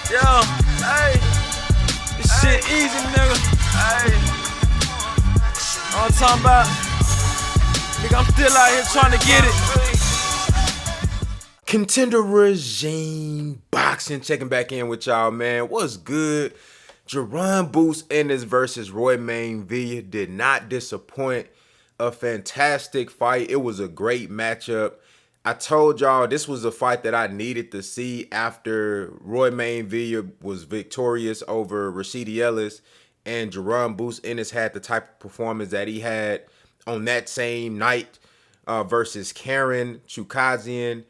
Yo, hey, this shit easy, nigga. Hey, all I'm talking about, nigga, I'm still out here trying to get it. Contender Regime Boxing checking back in with y'all, man. What's good? Jaron Ennis versus Roiman Villa did not disappoint. A fantastic fight. It was a great matchup. I told y'all this was a fight that I needed to see after Roiman Villa was victorious over Rashidi Ellis, and Jaron Ennis had the type of performance that he had on that same night versus Karen Chukazian.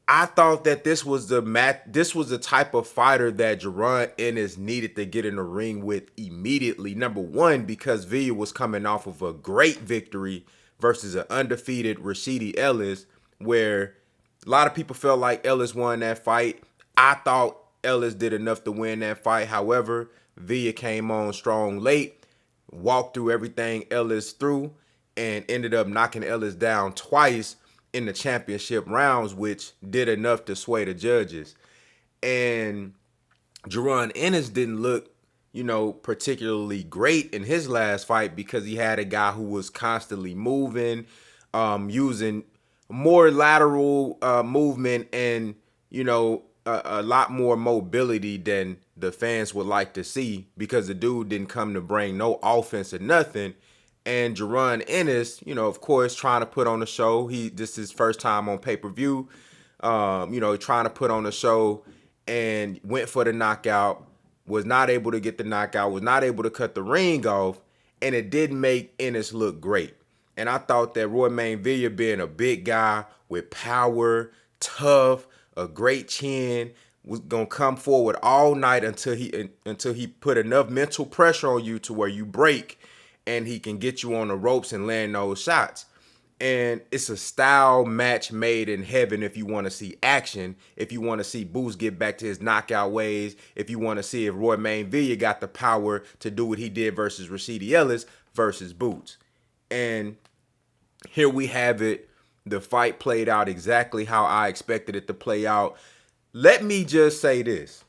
I thought that this was the type of fighter that Jaron Ennis needed to get in the ring with immediately. Number one, because Villa was coming off of a great victory versus an undefeated Rashidi Ellis, where a lot of people felt like Ellis won that fight. I thought Ellis did enough to win that fight. However, Villa came on strong late, walked through everything Ellis threw, and ended up knocking Ellis down twice in the championship rounds, which did enough to sway the judges. And Jaron Ennis didn't look, particularly great in his last fight because he had a guy who was constantly moving, using more lateral movement and, a lot more mobility than the fans would like to see, because the dude didn't come to bring no offense or nothing. And Jaron Ennis, of course, trying to put on a show. This is his first time on pay-per-view. Trying to put on a show, and went for the knockout. Was not able to get the knockout. Was not able to cut the ring off. And it didn't make Ennis look great. And I thought that Roiman Villa, being a big guy with power, tough, a great chin, was gonna come forward all night until he put enough mental pressure on you to where you break, and he can get you on the ropes and land those shots. And it's a style match made in heaven if you want to see action, if you want to see Boots get back to his knockout ways, if you want to see if Roiman Villa got the power to do what he did versus Rashidi Ellis versus Boots. And here we have it. The fight played out exactly how I expected it to play out. Let me just say this.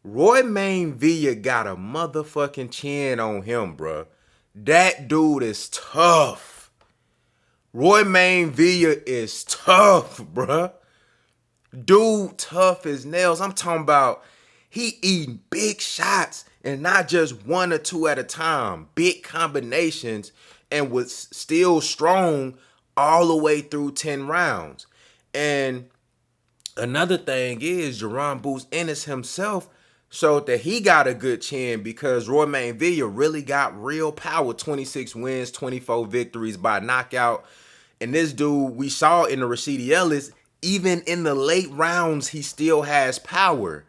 Roiman Villa got a motherfucking chin on him, bruh. That dude is tough. Roiman Villa is tough, bruh. Dude tough as nails. I'm talking about he eating big shots, and not just one or two at a time. Big combinations, and was still strong all the way through 10 rounds. And another thing is Jaron Ennis himself showed that he got a good chin, because Roiman Villa really got real power. 26 wins, 24 victories by knockout. And this dude, we saw in the Rashidi Ellis, even in the late rounds, he still has power.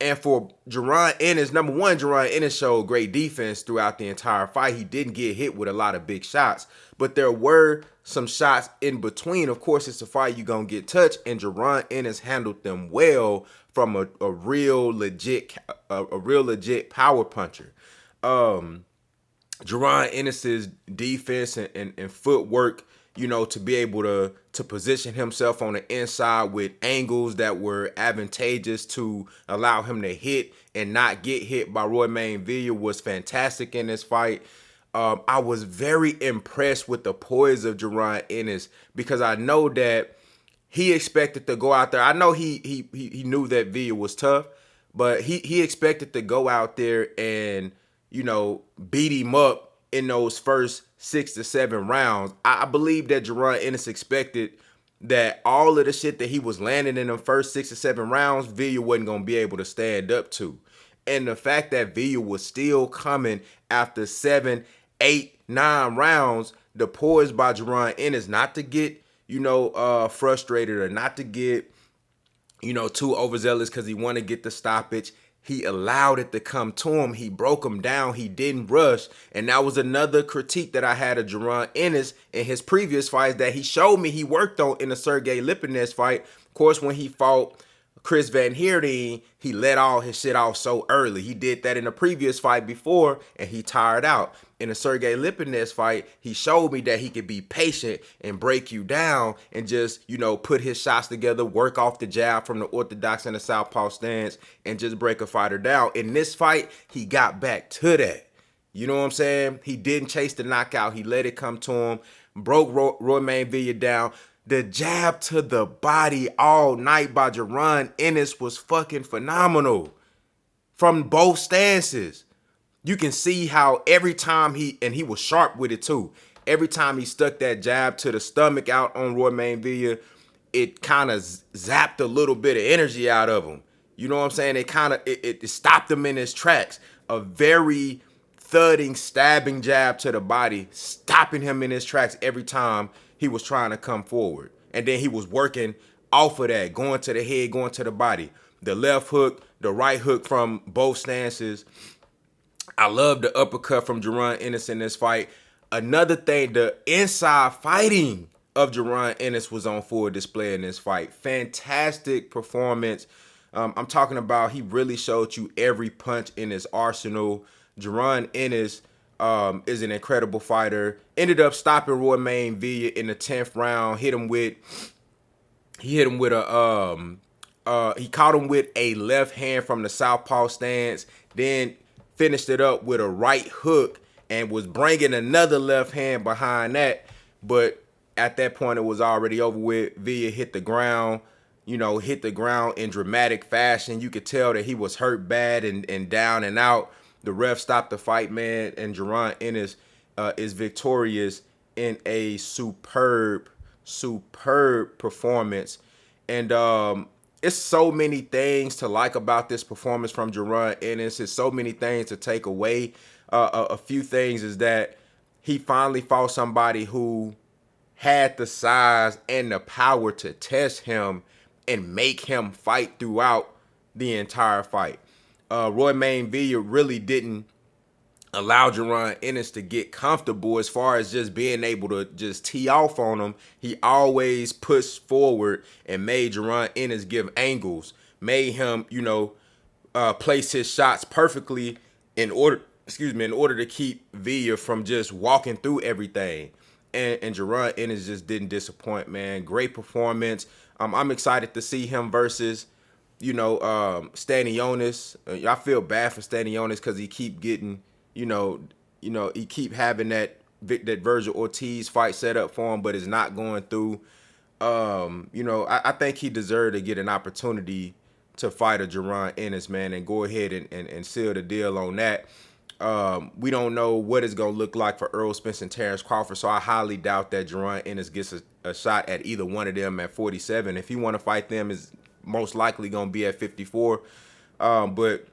And for Jaron Ennis, number one, Jaron Ennis showed great defense throughout the entire fight. He didn't get hit with a lot of big shots, but there were some shots in between. Of course, it's a fight, you're going to get touched, and Jaron Ennis handled them well from a real legit power puncher. Jaron Ennis's defense and footwork, to be able to position himself on the inside with angles that were advantageous to allow him to hit and not get hit by Roiman Villa, was fantastic in this fight. I was very impressed with the poise of Jaron Ennis, because I know that he expected to go out there. I know he knew that Villa was tough, but he expected to go out there and, beat him up in those first 6 to 7 rounds. I believe that Jaron Ennis expected that all of the shit that he was landing in the first 6 to 7 rounds, Villa wasn't going to be able to stand up to. And the fact that Villa was still coming after 7, 8, 9 rounds, the poise by Jaron Ennis not to get, frustrated, or not to get, too overzealous because he wanted to get the stoppage. He allowed it to come to him. He broke him down. He didn't rush. And that was another critique that I had of Jaron Ennis in his previous fights that he showed me he worked on in the Sergey Lipinets fight. Of course, when he fought Chris Van Heerden, he let all his shit off so early. He did that in a previous fight before, and he tired out. In the Sergey Lipinets fight, he showed me that he could be patient and break you down and just, you know, put his shots together, work off the jab from the orthodox and the southpaw stance, and just break a fighter down. In this fight, he got back to that. You know what I'm saying? He didn't chase the knockout. He let it come to him, broke Roiman Villa down. The jab to the body all night by JARON Ennis was fucking phenomenal from both stances. You can see how every time he was sharp with it too. Every time he stuck that jab to the stomach out on Roiman Villa, it kind of zapped a little bit of energy out of him. You know what I'm saying? It stopped him in his tracks. A very thudding, stabbing jab to the body, stopping him in his tracks every time he was trying to come forward. And then he was working off of that, going to the head, going to the body. The left hook, the right hook from both stances. I love the uppercut from JARON Ennis in this fight. Another thing, the inside fighting of JARON Ennis was on full display in this fight. Fantastic performance. I'm talking about he really showed you every punch in his arsenal. JARON Ennis is an incredible fighter. Ended up stopping Roiman Villa in the 10th round. He caught him with a left hand from the southpaw stance. Then finished it up with a right hook and was bringing another left hand behind that. But at that point, it was already over with. Villa hit the ground, hit the ground in dramatic fashion. You could tell that he was hurt bad and down and out. The ref stopped the fight, man, and JARON Ennis is victorious in a superb performance. And it's so many things to like about this performance from JARON Ennis. It's so many things to take away. A few things is that he finally fought somebody who had the size and the power to test him and make him fight throughout the entire fight. Roiman Villa really didn't allow JARON Ennis to get comfortable as far as just being able to just tee off on him. He always pushed forward and made JARON Ennis give angles, made him, place his shots perfectly in order to keep Villa from just walking through everything. And JARON Ennis just didn't disappoint, man. Great performance. I'm excited to see him versus Stanionis. I feel bad for Stanionis because he keep getting, he keep having that Virgil Ortiz fight set up for him, but it's not going through. I think he deserved to get an opportunity to fight a JARON Ennis, man, and go ahead and seal the deal on that. We don't know what it's going to look like for Errol Spence and Terrence Crawford, so I highly doubt that JARON Ennis gets a shot at either one of them at 47. If he want to fight them, is most likely going to be at 54. But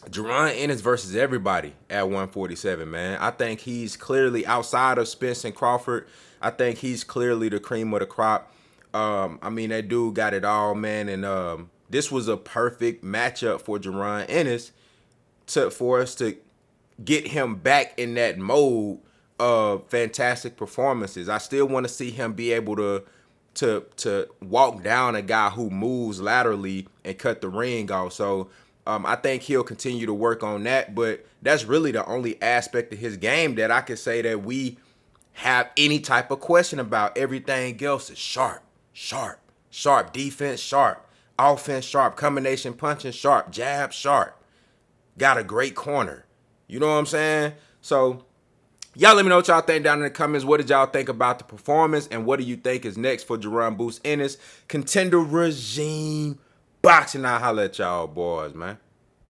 JARON Ennis versus everybody at 147, man. I think he's clearly, outside of Spence and Crawford, I think he's clearly the cream of the crop. That dude got it all, man. And this was a perfect matchup for JARON Ennis for us to get him back in that mode of fantastic performances. I still want to see him be able to walk down a guy who moves laterally and cut the ring off. So I think he'll continue to work on that, but that's really the only aspect of his game that I can say that we have any type of question about. Everything else is sharp defense, sharp offense, sharp combination punching, sharp jab, sharp. Got a great corner. You know what I'm saying? So y'all let me know what y'all think down in the comments. What did y'all think about the performance? And what do you think is next for JARON Ennis? Contender regime boxing. I'll holla at y'all boys, man.